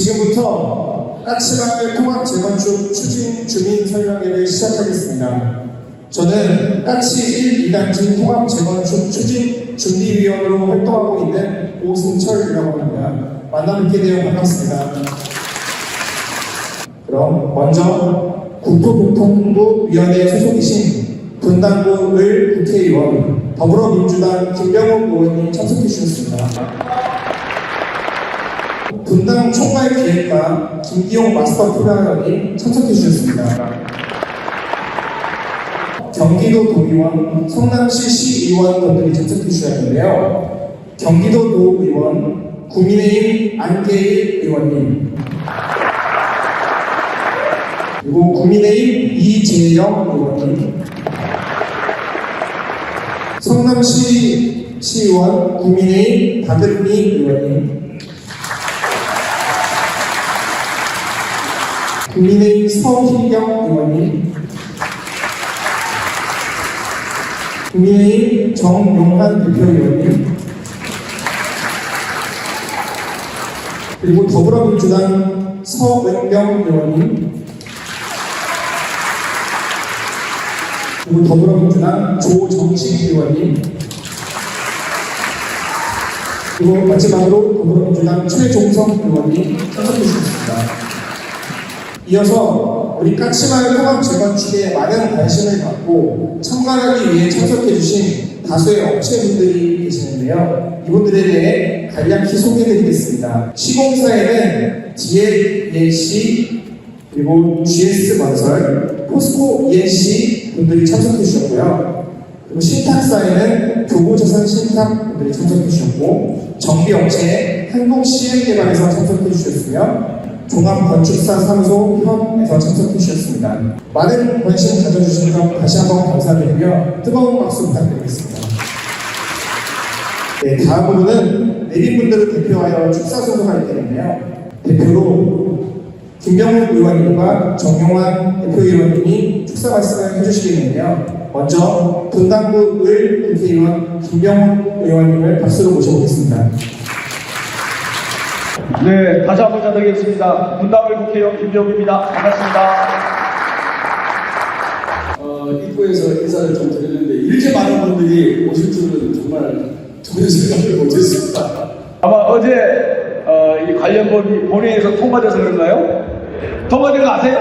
지금부터 까치마을 통합 재건축 추진 주민 설명회를 시작하겠습니다. 저는 까치 1, 2단지 통합 재건축 추진 준비위원으로 활동하고 있는 오승철이라고 합니다. 만나뵙게 되어 반갑습니다. 그럼 먼저 국토교통부 위원회 소속이신 분당구을 국회의원 더불어민주당 김병욱 의원님 참석해 주셨습니다. 분당 총괄기획과 김기용 마스터 프로그래머님 참석해 주셨습니다. 경기도 도의원, 성남시 시의원분들이 참석해 주셨는데요. 경기도 도의원, 국민의힘 안계일 의원님, 그리고 국민의힘 이재영 의원님, 성남시 시의원 국민의힘 박은미 의원님, 국민의힘 서희경 의원님, 국민의힘 정용환 대표의원님, 그리고 더불어민주당 서은경 의원님, 그리고 더불어민주당 조정식 의원님, 그리고 마지막으로 더불어민주당 최종성 의원님 참석해 주셨습니다. 이어서 우리 까치마을 통합 재건축에 많은 관심을 갖고 참가하기 위해 참석해 주신 다수의 업체분들이 계시는데요. 이분들에 대해 간략히 소개해 드리겠습니다. 시공사에는 DLENC, 그리고 GS건설, 포스코 ENC 분들이 참석해 주셨고요. 그리고 신탁사에는 교보자산 신탁 분들이 참석해 주셨고, 정비업체 한국시행개발에서 참석해 주셨으며, 종합건축사사무소 협에서 참석해 주셨습니다. 많은 관심 가져주신 점 다시 한번 감사드리며 뜨거운 박수 부탁드리겠습니다. 네, 다음으로는 내빈분들을 대표하여 축사 소송할 텐데요. 대표로 김병욱 의원님과 정용환 대표의원님이 축사 말씀을 해주시겠는데요. 먼저 분당구을 국회의원 김병욱 의원님을 박수로 모셔보겠습니다. 네, 다시 한번 인사드리겠습니다. 분당을 국회의원 김병욱입니다. 반갑습니다. 입구에서 인사를 좀 드렸는데 이렇게 많은 분들이 오실 줄은 정말 전혀 생각을 못했습니다. 아마 어제 이 관련 법이 본회의에서 통과돼서 그런가요? 통과된 거 아세요?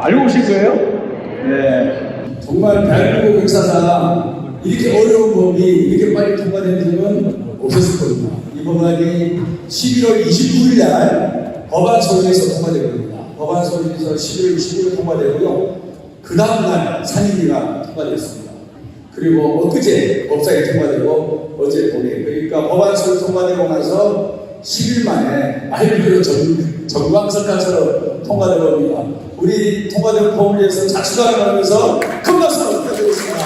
알고 오신 거예요? 네. 정말 대한민국 역사상 이렇게 어려운 법이 이렇게 빨리 통과된 적은 없었을 겁니다. 이 법안이 11월 29일 날 법안 소위에서 통과될 겁니다. 법안 소위에서 11월 29일 통과되고요. 그 다음날 상임위가 통과됐습니다. 그리고 엊그제 법사위 통과되고 어제 본회의, 그러니까 법안 소위 통과되고 나서 10일 만에 말 그대로 정광석화처럼 통과된 겁니다. 우리 통과된 법을 위해서 자축하는 하면서 큰 박수로 부탁드리겠습니다.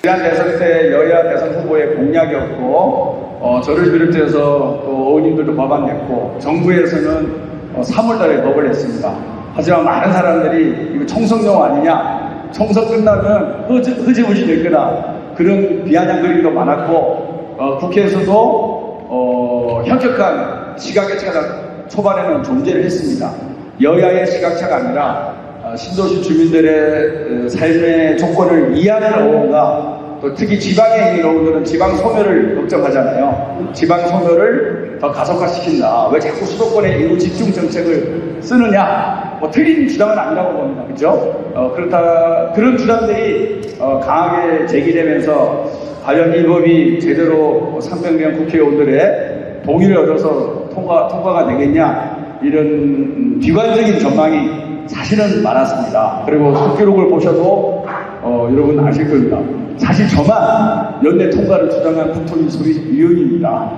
지난 대선 때 여야 대선 후보의 공약이었고, 저를 비롯해서 또 의원님들도 법안 냈고, 정부에서는 3월 달에 법을 냈습니다. 하지만 많은 사람들이 이거 총선용 아니냐, 총선 끝나면 흐지부지 될 거다, 그런 비아냥거리도 많았고, 국회에서도 현격한 시각차가 초반에는 존재를 했습니다. 여야의 시각차가 아니라 신도시 주민들의 삶의 조건을 이해하는 의원과 또 특히 지방에 있는 의원들은 지방 소멸을 걱정하잖아요. 지방 소멸을 더 가속화시킨다. 왜 자꾸 수도권에 인구 집중 정책을 쓰느냐? 뭐 틀린 주장은 아니라고 봅니다. 그렇죠? 그렇다, 그런 주장들이 강하게 제기되면서 과연 이 법이 제대로 300명 국회의원들의 동의를 얻어서 통과가 되겠냐, 이런 비관적인 전망이 사실은 많았습니다. 그리고 속기록을 보셔도 여러분 아실 겁니다. 사실 저만 연내 통과를 주장한 국토인 소위위원입니다.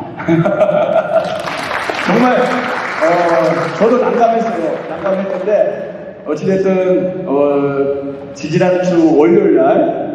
정말 저도 난감했어요. 난감했는데 어찌됐든 지지난주 월요일날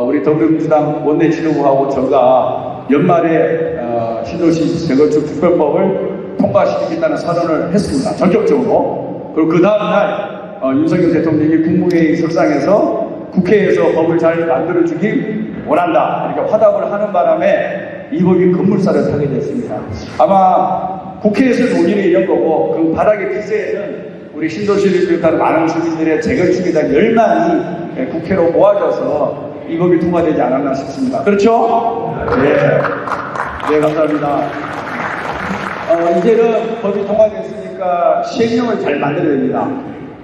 우리 더불어민주당 원내 지도부하고 저가 연말에 신도시 재건축 특별법을 통과시키겠다는 선언을 했습니다. 전격적으로. 그리고 그 다음날 윤석열 대통령이 국무회의 석상에서 국회에서 법을 잘 만들어주길 원한다, 이렇게 화답을 하는 바람에 이 법이 급물살을 타게 됐습니다. 아마 국회에서 논의는 이런 거고 그 바닥의 기세에는 우리 신도시를 비롯한 많은 주민들의 재건축에 대한 열망이 국회로 모아져서 이 법이 통과되지 않았나 싶습니다. 그렇죠? 네, 감사합니다. 이제는 법이 통과됐으니까 시행령을 잘 만들어야 됩니다.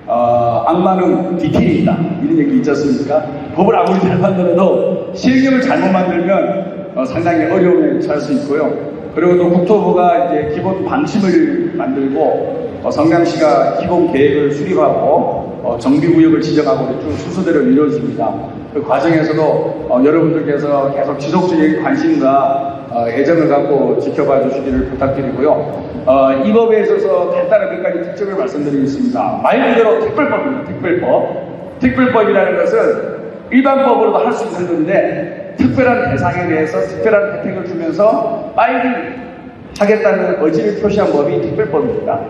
악마는 디테일이다. 이런 얘기 있지 않습니까? 법을 아무리 잘 만들어도 시행령을 잘못 만들면 상당히 어려움에 처할 수 있고요. 그리고 또 국토부가 이제 기본 방침을 만들고 성남시가 기본 계획을 수립하고 정비구역을 지정하고 쭉 순서대로 이루어집니다. 그 과정에서도 여러분들께서 계속 지속적인 관심과 애정을 갖고 지켜봐 주시기를 부탁드리고요. 이 법에 있어서 간단한 몇 가지 특징을 말씀드리겠습니다. 말 그대로 특별법입니다. 특별법이라는 것은 일반법으로도 할 수 있는 건데 특별한 대상에 대해서 특별한 혜택을 주면서 빨리 하겠다는 의지를 표시한 법이 특별법입니다.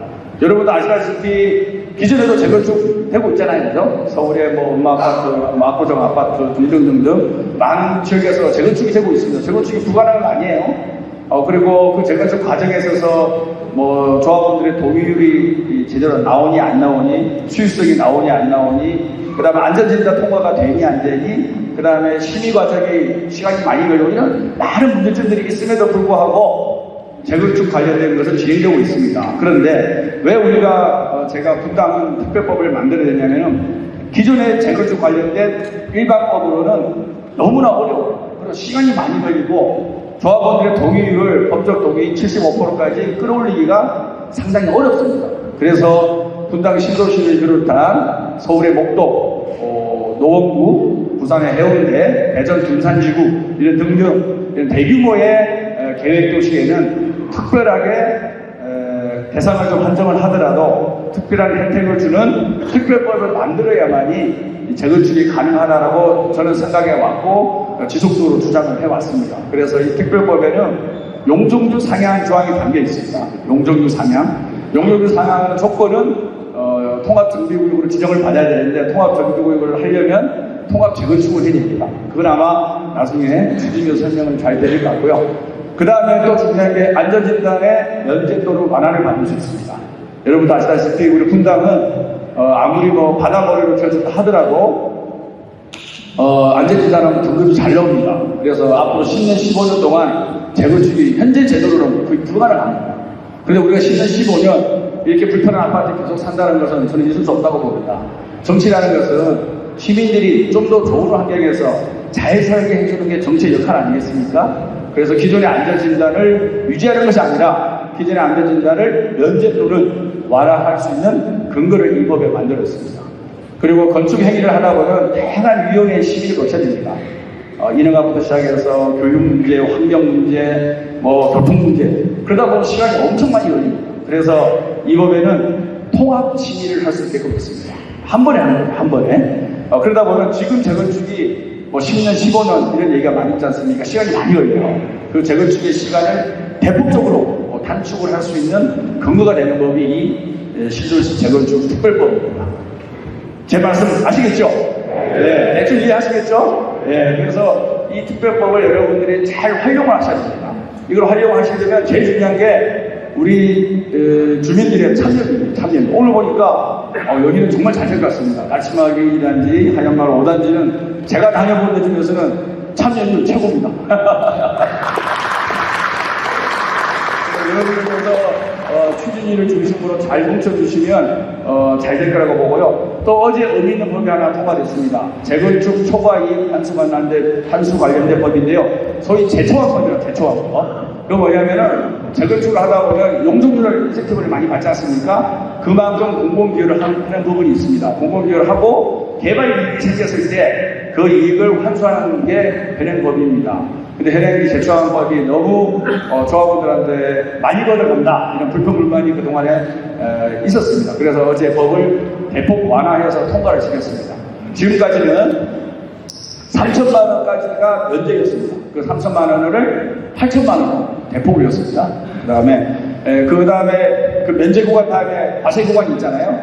여러분도 아시다시피 기존에도 재건축 되고 있잖아요. 그죠? 서울의 엄마 아파트, 압구정 아파트 등등등등 많은 지역에서 재건축이 되고 있습니다. 재건축이 불가능한 거 아니에요. 그리고 그 재건축 과정에 있어서 조합원들의 동의율이 제대로 나오니 안 나오니, 수익성이 나오니 안 나오니, 그 다음에 안전진단 통과가 되니 안 되니, 그 다음에 심의 과정에 시간이 많이 걸리고 이런 많은 문제점들이 있음에도 불구하고 재건축 관련된 것은 진행되고 있습니다. 그런데 왜 우리가 제가 분당 특별법을 만들어냈냐면은 기존의 재건축 관련된 일반법으로는 너무나 어려워요. 그리고 시간이 많이 걸리고 조합원들의 동의율을 법적 동의 75%까지 끌어올리기가 상당히 어렵습니다. 그래서 분당 신도시를 비롯한 서울의 목동, 노원구, 부산의 해운대, 대전 금산지구 이런 등등 이런 대규모의 계획 도시에는 특별하게 대상을 좀 한정을 하더라도 특별한 혜택을 주는 특별법을 만들어야만이 재건축이 가능하다라고 저는 생각해 왔고 지속적으로 주장을 해왔습니다. 그래서 이 특별법에는 용적률 상향 조항이 담겨 있습니다. 용적률 상향 조건은 통합정비구역으로 지정을 받아야 되는데 통합정비구역을 하려면 통합재건축을 해야 됩니다. 그건 아마 나중에 주진표 설명을 잘 드릴 것 같고요. 그 다음에 또 중요한 게 안전진단의 면제도를 완화를 받을 수 있습니다. 여러분도 아시다시피 우리 분당은 아무리 바다머리로 지어졌다 하더라도 안전진단하면 등급이 잘 나옵니다. 그래서 앞으로 10년, 15년 동안 재건축이 현재 제도로는 거의 불가능합니다. 그런데 우리가 10년, 15년 이렇게 불편한 아파트에 계속 산다는 것은 저는 있을 수 없다고 봅니다. 정치라는 것은 시민들이 좀 더 좋은 환경에서 잘 살게 해주는 게 정치의 역할 아니겠습니까? 그래서 기존의 안전진단을 유지하는 것이 아니라 기존의 안전진단을 면제 또는 완화할 수 있는 근거를 이 법에 만들었습니다. 그리고 건축 행위를 하다 보면 다양한 위험의 시비를 거쳐야 됩니다. 인허가부터 시작해서 교육 문제, 환경 문제, 교통 문제 그러다 보면 시간이 엄청 많이 걸립니다. 그래서 이 법에는 통합 심의를 할 수 있게끔 했습니다. 한 번에 하는 거예요. 한 번에. 그러다 보면 지금 재건축이 10년, 15년 이런 얘기가 많이 있지 않습니까? 시간이 많이 걸려요. 그 재건축의 시간을 대폭적으로 단축을 할 수 있는 근거가 되는 법이 이 신도시 재건축 특별법입니다. 제 말씀 아시겠죠? 네, 대충 이해하시겠죠? 네, 그래서 이 특별법을 여러분들이 잘 활용을 하셔야 됩니다. 이걸 활용하시려면 제일 중요한 게 우리 주민들의 참여입니다. 참여. 오늘 보니까 여기는 정말 잘 될 것 같습니다. 날치마기 2단지, 한양마을 5단지는 제가 다녀본 데 중에서는 참여율 최고입니다. 여러분들께서 추진위를 중심으로 잘 뭉쳐주시면 잘 될 거라고 보고요. 또 어제 의미 있는 법이 하나 통과됐습니다. 재건축 초과이익 환수 관련된 법인데요. 소위 재초안법이라고 재초안법. 그 뭐냐면은 재건축을 하다 보면 용적률을 인센티브를 많이 받지 않습니까? 그만큼 공공기여를 하는 부분이 있습니다. 공공기여를 하고 개발 이익이 생겼을 때 그 이익을 환수하는 게 현행법입니다. 근데 현행 재초안법이 너무 조합원들한테 많이 걸어간다 이런 불평불만이 그동안에 있었습니다. 그래서 어제 법을 대폭 완화해서 통과를 시켰습니다. 지금까지는 3천만 원까지가 면제였습니다. 그 3천만 원을 8천만 원 대폭 올렸습니다. 그 다음에 그 면제 구간 다음에 과세 구간이 있잖아요.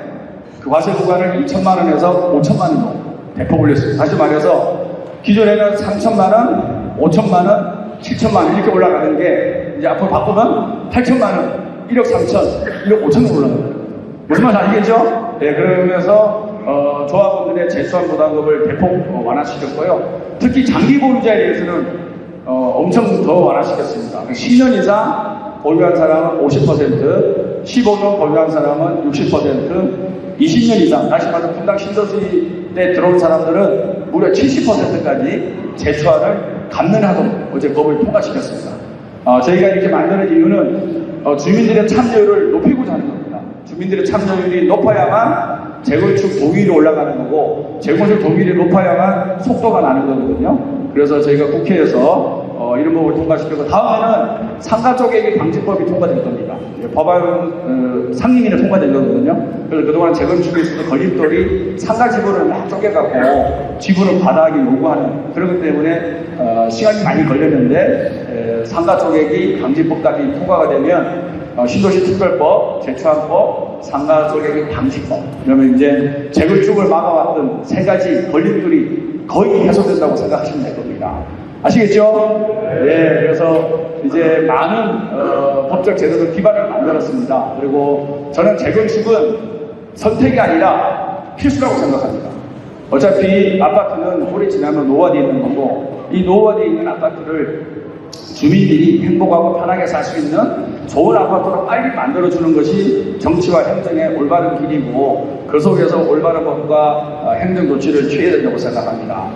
그 과세 구간을 2천만 원에서 5천만 원으로 대폭 올렸습니다. 다시 말해서 기존에는 3천만 원, 5천만 원, 7천만 원 이렇게 올라가는 게 이제 앞으로 바꾸면 8천만 원 1억 3천, 1억 5천으로 올라갑니다. 무슨 말인지 아시겠죠? 네, 그러면서 조합원들의 재수한 부담금을 대폭 완화시켰고요. 특히 장기 보유자에 대해서는 엄청 더 완화시켰습니다. 10년 이상 보유한 사람은 50%, 15년 보유한 사람은 60%, 20년 이상, 다시 말해서 분당 신도시에 들어온 사람들은 무려 70%까지 재수환을 갚는 하도록 어제 법을 통과시켰습니다. 저희가 이렇게 만드는 이유는 주민들의 참여율을 높이고자 하는 겁니다. 주민들의 참여율이 높아야만 재건축 동의율이 올라가는 거고, 재건축 동의율이 높아야만 속도가 나는 거거든요. 그래서 저희가 국회에서 이런 법을 통과시키고, 다음에는 상가 쪼개기 방지법이 통과될 겁니다. 법안 상임위는 통과된 거거든요. 그래서 그동안 재건축에서도 걸림돌이 상가 지분을 막 쪼개갖고 지분을 받아하기 요구하는, 그렇기 때문에 시간이 많이 걸렸는데 상가 쪼개기 방지법까지 통과가 되면 신도시 특별법, 재초안법, 상가 쪼개기 방지법, 그러면 이제 재건축을 막아왔던 세 가지 걸림돌이 거의 해소된다고 생각하시면 될 겁니다. 아시겠죠? 네, 그래서 이제 많은 법적 제도들 기반을 만들었습니다. 그리고 저는 재건축은 선택이 아니라 필수라고 생각합니다. 어차피 아파트는 오래 지나면 노후화되어 있는 거고, 이 노후화되어 있는 아파트를 주민들이 행복하고 편하게 살 수 있는 좋은 아파트로 빨리 만들어주는 것이 정치와 행정의 올바른 길이고, 그 속에서 올바른 법과 행정 조치를 취해야 된다고 생각합니다.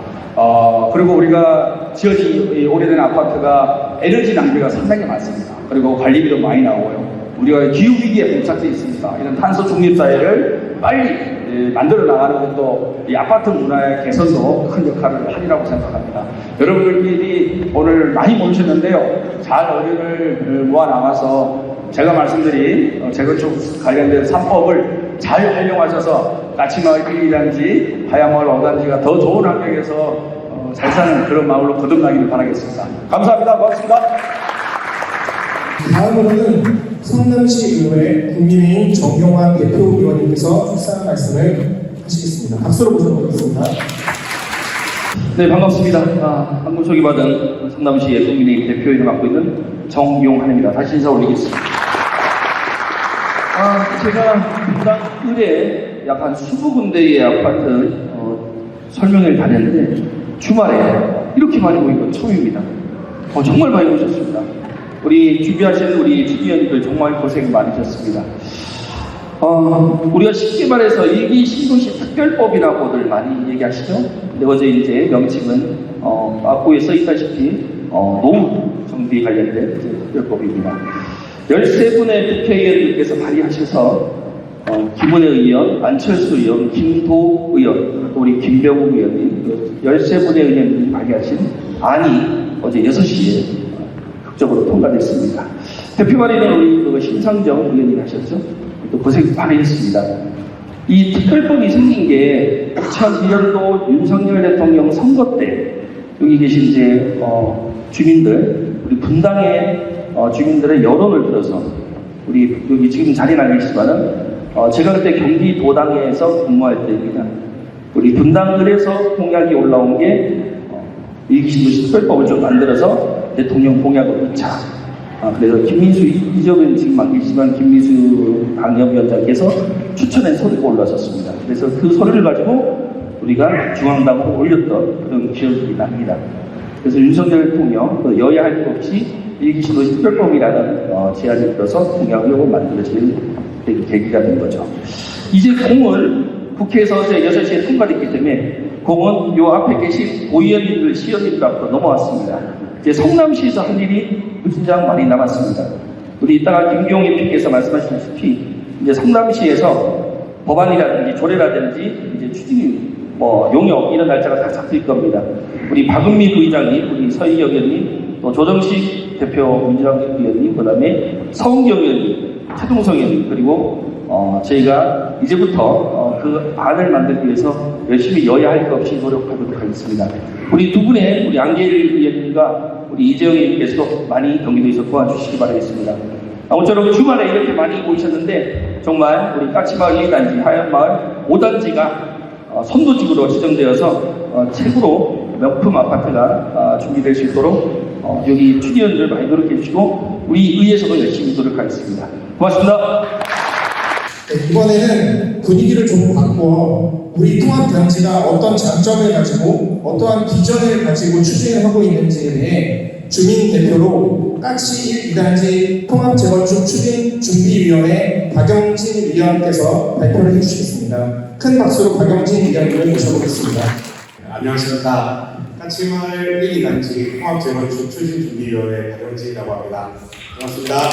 그리고 우리가 지어진 오래된 아파트가 에너지 낭비가 상당히 많습니다. 그리고 관리비도 많이 나오고요. 우리가 기후위기에 봉착되어 있습니다. 이런 탄소 중립 사회를 빨리 만들어 나가는 것도 이 아파트 문화의 개선도 큰 역할을 하리라고 생각합니다. 여러분들끼리 오늘 많이 모이셨는데요. 잘 의견을 모아 나가서 제가 말씀드린 재건축 관련된 3법을 잘 활용하셔서 까치마을 1단지, 하야마을 5단지가 더 좋은 환경에서 잘 사는 그런 마음으로 거듭나기를 바라겠습니다. 감사합니다. 고맙습니다. 다음으로는 성남시의회 국민의힘 정용환 대표위원님께서 출사한 말씀을 하시겠습니다. 박수로 모셔보겠습니다. 네, 반갑습니다. 방금 소개받은 성남시의 국민의힘 대표위를 맡고 있는 정용환입니다. 다시 인사 올리겠습니다. 제가 분당 을에 약 한 20군데의 아파트 설명회를 다녔는데 주말에 이렇게 많이 모인 건 처음입니다. 정말 많이 오셨습니다. 우리 준비하시는 우리 주기원들 정말 고생 많으셨습니다. 우리가 쉽게 말해서 일기 신도시 특별법이라고들 많이 얘기하시죠? 근데 어제 이제 명칭은 앞부에 써 있다시피 노후 정비 관련된 특별법입니다. 13분의 국회의원들께서 발의하셔서 김은혜 의원, 안철수 의원, 김도 의원, 또 우리 김병욱 의원님 13분의 의원들이 발의하신 안이 어제 6시에 극적으로 통과됐습니다. 대표 발의는 우리 심상정 의원님이 하셨죠? 또 고생 많이 했습니다. 이 특별법이 생긴 게 2002년도 윤석열 대통령 선거 때 여기 계신 이제 주민들, 우리 분당의 주민들의 여론을 들어서 우리 여기 지금 자리는 아니시지만은 제가 그때 경기도당에서 근무할 때입니다. 우리 분당을에서 공약이 올라온 게 일기신도시 특별법을 좀 만들어서 대통령 공약을 넣자. 그래서 김민수 이적은 지금 안 계시지만 김민수 당협위원장께서 추천한 서류가 올라섰습니다. 그래서 그 서류를 가지고 우리가 중앙당으로 올렸던 그런 기억이 납니다. 그래서 윤석열 대통령 여야 할 것 없이 일기신도시 특별법이라는 제안을 들어서 공약을 만들어질 계기가 된 거죠. 이제 공을 국회에서 어제 6시에 통과됐기 때문에 공은 요 앞에 계신 고위원님들, 시의원님들 앞으로 넘어왔습니다. 이제 성남시에서 할 일이 무진장 많이 남았습니다. 우리 이따가 김경희 PP께서 말씀하셨다시피 이제 성남시에서 법안이라든지 조례라든지 이제 추진 용역 이런 날짜가 다 잡힐 겁니다. 우리 박은미 부의장님, 우리 서희경 의원님, 또 조정식 대표 민주당 의원님, 그 다음에 서은경 의원님, 최동성 의원님, 그리고 저희가 이제부터 그 안을 만들기 위해서 열심히 여야 할 것 없이 노력하도록 하겠습니다. 우리 두 분의 우리 안계일 의원님과 우리 이재영 의원님께서도 많이 경기도에서 도와주시기 바라겠습니다. 아무쪼록 주말에 이렇게 많이 모이셨는데 정말 우리 까치마을 1단지, 하얀마을 5단지가 선도지구로 지정되어서 최고로 명품 아파트가 준비될 수 있도록 여기 추진원들 많이 노력해 주시고 우리 의회에서도 열심히 노력하겠습니다. 고맙습니다. 네, 이번에는 분위기를 좀 바꿔 우리 통합단지가 어떤 장점을 가지고 어떠한 비전을 가지고 추진을 하고 있는지에 대해 주민 대표로 까치 2단지 통합재건축 추진준비위원회 박영진 위원께서 발표를 해주시겠습니다. 큰 박수로 박영진 위원을 모셔보겠습니다. 안녕하십니까. 까치마을 1, 2단지 통합재건축 추진준비위원회 박영진이라고 합니다. 반갑습니다.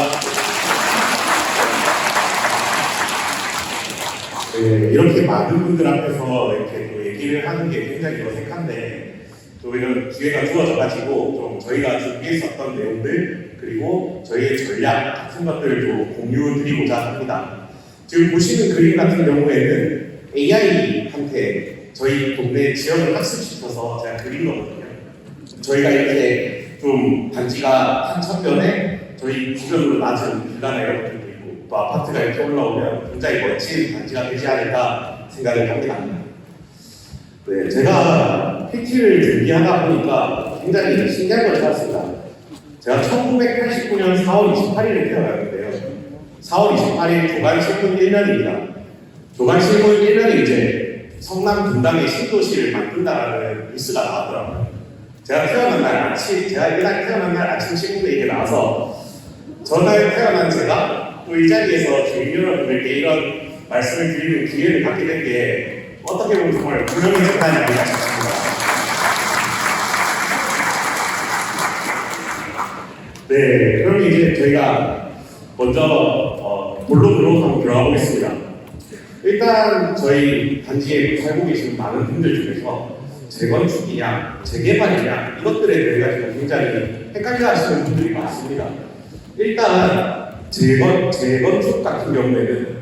네, 이렇게 많은 분들 앞에서 이렇게 또 얘기를 하는 게 굉장히 어색한데 또 이런 기회가 주어져가지고 좀 저희가 준비했었던 내용들 그리고 저희의 전략 같은 것들을 좀 공유드리고자 합니다. 지금 보시는 그림 같은 경우에는 AI한테 저희 동네 지역을 학습시켜서 제가 그린 거거든요. 저희가 이렇게 좀 단지가 한천변에 저희 주변으로 낮은 빌라나 이런 것들도 있고 또 아파트가 이렇게 올라오면 굉장히 멋진 단지가 되지 않을까 생각을 합니다. 네, 제가 PT를 준비하다 보니까 굉장히 신기한 걸 찾았습니다. 제가 1989년 4월 28일에 태어났는데요. 4월 28일 조간실문 1년입니다. 조간실문 1년이 이제 성남 분당의 신도시를 만든다라는 뉴스가 나왔더라고요. 제가 태어난 날 아침, 제가 일단 태어난 날 아침 신문에 이게 나와서 전날 태어난 제가 또 이 자리에서 주민 여러분들께 이런 말씀을 드리는 기회를 갖게 된 게 어떻게 보면 정말 불명예적다는 아닌가 싶습니다. 네, 그럼 이제 저희가 먼저 본론으로 한번 들어가 보겠습니다. 일단 저희 단지에 살고 계시는 많은 분들 중에서 재건축이냐, 재개발이냐 이것들에 대해 가지고 굉장히 헷갈려 하시는 분들이 많습니다. 일단 재건축 같은 경우에는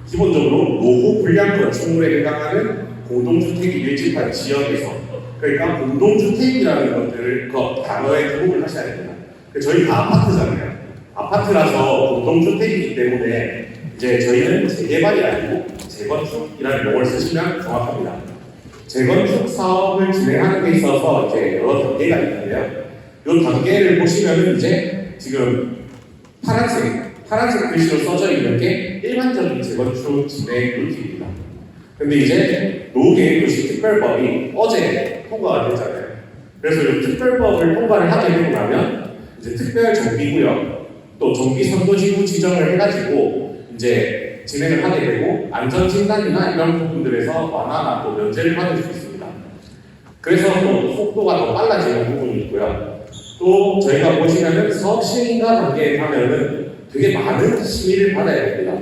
기본적으로 노후 불량 건축물에 해당하는 공동주택이 밀집한 지역에서 그러니까 공동주택이라는 것들을 그 단어에 기록을 하셔야 됩니다. 저희 다 아파트잖아요. 아파트라서 공동주택이기 때문에 이제 저희는 재개발이 아니고 재건축이라는 용어를 쓰시면 정확합니다. 재건축 사업을 진행하는 데 있어서 이제 여러 단계가 있는데요. 이 단계를 보시면은 이제 지금 파란색 글씨로 써져 있는 게 일반적인 재건축 진행 루트입니다. 근데 이제 노후계획도시 특별법이 어제 통과가 됐잖아요. 그래서 이 특별법을 통과를 하게 되고 나면 이제 특별정비구역 또 정비선도지구 지정을 해가지고 이제 진행을 하게 되고 안전진단이나 이런 부분들에서 완화나 또 면제를 받을 수 있습니다. 그래서 또 속도가 더 빨라지는 부분이 있고요. 또 저희가 보시면은 사업 시행인가 단계에 가면은 되게 많은 심의를 받아야 됩니다.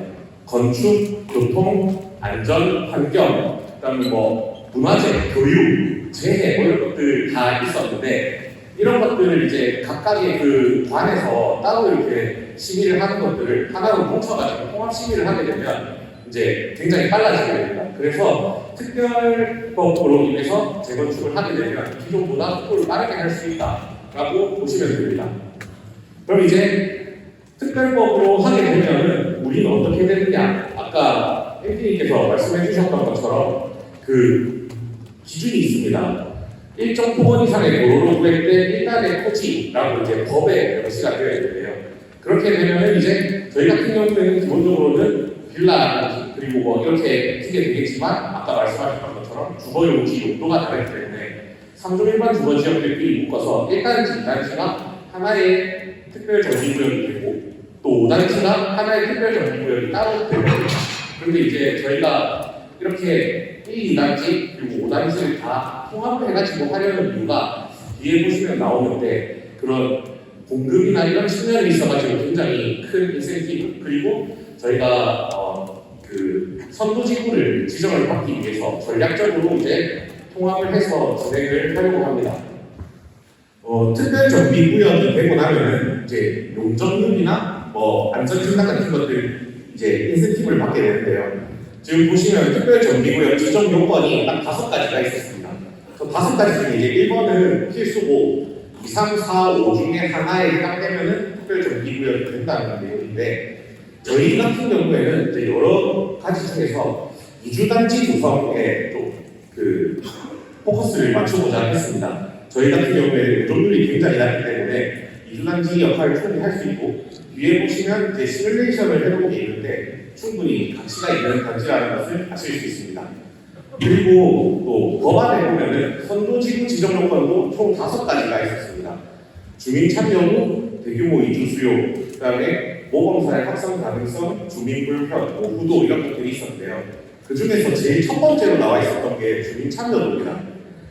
건축, 교통, 안전, 환경, 그다음에 뭐 문화재, 교육, 재해 뭐 이런 것들 다 있었는데 이런 것들을 이제 각각의 그 관에서 따로 이렇게 심의를 하는 것들을 하나로 뭉쳐가지고 통합 심의를 하게 되면 이제 굉장히 빨라지게 됩니다. 그래서 특별법으로 인해서 재건축을 하게 되면 기존보다 속도를 빠르게 할 수 있다라고 보시면 됩니다. 그럼 이제 특별법으로 하게 되면은 우리는 어떻게 되느냐? 아까 엠피님께서 말씀해 주셨던 것처럼 그 기준이 있습니다. 일정 폭원 이상의 도로로 구획된 일단의 토지라고 이제 법에 명시가 되어 있는데요. 그렇게 되면은 이제 저희 같은 경우에는 기본적으로는 빌라 그리고 뭐 이렇게 쓰게 되겠지만 아까 말씀하셨던 것처럼 주거용지 용도가 다르기 때문에 3종 일반 주거 지역들끼리 묶어서 1단지, 2단지가 하나의 특별정비구역이 되고 또 5단지가 하나의 특별정비구역이 따로 됩니다. 그런데 이제 저희가 이렇게 1, 2단지 그리고 5단지를 다 통합을 해가지고 하려는 이유가 뒤에 보시면 나오는데 그런 공급이나 이런 측면에 있어가지고 굉장히 큰 인센티브 그리고 저희가 그 선도지구를 지정을 받기 위해서 전략적으로 이제 통합을 해서 진행을 하려고 합니다. 특별정비구역이 되고 나면은 이제 용적률이나 뭐 안전진단 같은 것들 이제 인센티브를 받게 되는데요. 지금 보시면 특별정비구역 지정 요건이 딱 5가지가 있었습니다. 그 5가지 중에 이제 1번은 필수고 2, 3, 4, 5 중에 하나에 해당되면은 특별정비구역이 된다는 내용인데 저희 같은 경우에는 이제 여러 가지 중에서 이주단지 구성에 또 그 포커스를 맞추고자 했습니다. 저희 같은 경우에는 용적률이 굉장히 낮기 때문에 이주단지 역할을 충분히 할 수 있고, 위에 보시면 이제 시뮬레이션을 해놓은 게 있는데 충분히 가치가 있는 단지라는 것을 아실 수 있습니다. 그리고 또 법안에 보면은 선도지구 지정 요건도 총 5가지가 있었습니다. 주민 참여도, 대규모 이주 수요, 그다음에 모범사회 확산 가능성, 주민 불편, 오후도 이런 것들이 있었는데요. 그 중에서 제일 첫 번째로 나와 있었던 게 주민 참여도입니다.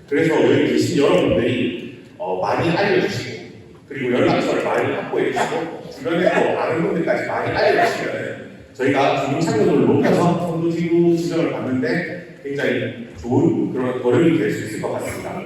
그래서 여기 계신 여러분들이 많이 알려주시고, 그리고 연락처를 많이 확보해 주시고, 주변에서 아는 분들까지 많이 알려주시면 저희가 주민 참여도를 높여서 선도지구 지정을 받는데 굉장히 좋은 그런 걸음이 될 수 있을 것 같습니다.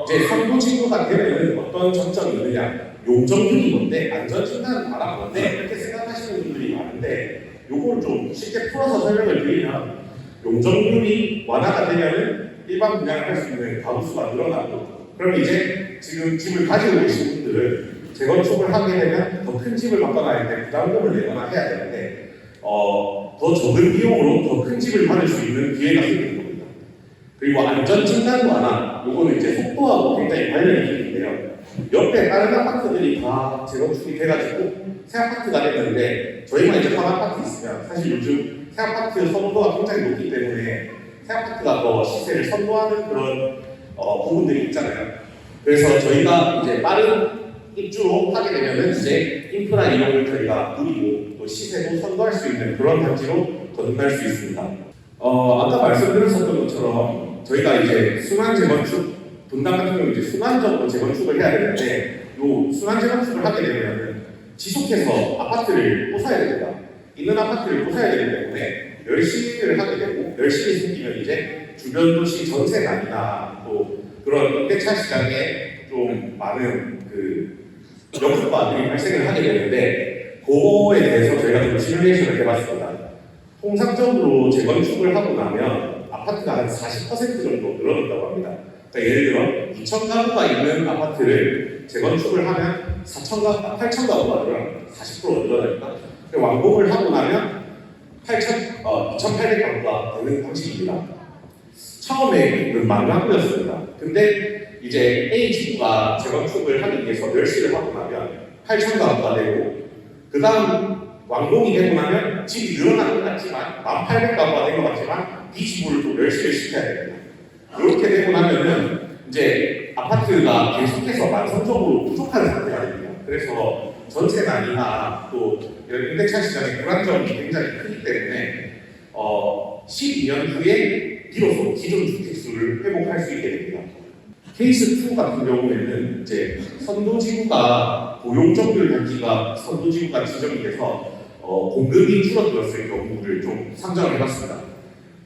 이제 선도지구가 되면 어떤 장점이 있느냐? 용적률이 뭔데? 안전진단은 말한 건데? 이렇게 생각하시는 분들이 많은데, 요걸 좀 쉽게 풀어서 설명을 드리면, 용적률이 완화가 되면은 일반 분양을 할 수 있는 가구수가 늘어나고, 그럼 이제 지금 집을 가지고 계신 분들은 재건축을 하게 되면 더 큰 집을 바꿔놔야 돼 부담금을 내거나 해야 되는데, 더 적은 비용으로 더 큰 집을 받을 수 있는 기회가 생기는 겁니다. 그리고 안전진단 완화, 요거는 이제 속도하고 굉장히 관련이 있는데요. 옆에 다른 아파트들이 다 재건축이 돼가지고 새 아파트가 됐는데, 저희만 이제 한 아파트 있으면 사실 요즘 새 아파트 선호도가 굉장히 높기 때문에 새 아파트가 더 시세를 선도하는 그런 부분들이 있잖아요. 그래서 저희가 이제 빠른 입주로 하게 되면은 이제 인프라 이용을 저희가 누리고 또 시세도 선도할 수 있는 그런 단지로 거듭날 수 있습니다. 아까 말씀드렸었던 것처럼 저희가 이제 순환 재건축 분당 같은 경우 이제 순환적으로 재건축을 해야 되는데, 요 순환 재건축을 하게 되면은 지속해서 아파트를 부숴야 됩니다. 있는 아파트를 부숴야 되기 때문에 열심히를 하게 되고, 열심히 생기면 이제 주변 도시 전세난이나 또 그런 임대차 시장에 좀 많은 그 역효과들이 발생을 하게 되는데, 그거에 대해서 저희가 좀 시뮬레이션을 해봤습니다. 통상적으로 재건축을 하고 나면 아파트가 한 40% 정도 늘어난다고 합니다. 그러니까 예를 들어 2,000가구가 있는 아파트를 재건축을 하면 8,000가구가 늘어납니다. 40% 늘어나니까. 완공을 하고 나면 2,800가구가 되는 방식입니다. 처음에는 10,000가구였습니다. 근데 이제 A지구가 재건축을 하기 위해서 멸시를 하고 나면 8,000가구가 되고, 그 다음 완공이 되고 나면 집이 늘어나는 것 같지만 1,800가구가 된 것 같지만 B지구를 또 멸시를 시켜야 됩니다. 이렇게 되고 나면은 이제 아파트가 계속해서 만성적으로 부족한 상태가 됩니다. 그래서 전세난이나 또 이런 임대차 시장의 불안정이 굉장히 크기 때문에 12년 후에 비로소 기존 주택수를 회복할 수 있게 됩니다. 케이스 2 같은 경우에는 이제 선도지구가 고용적률 단지가 선도지구가 지정이 돼서 공급이 줄어들었을 경우를 좀 상정을 해봤습니다.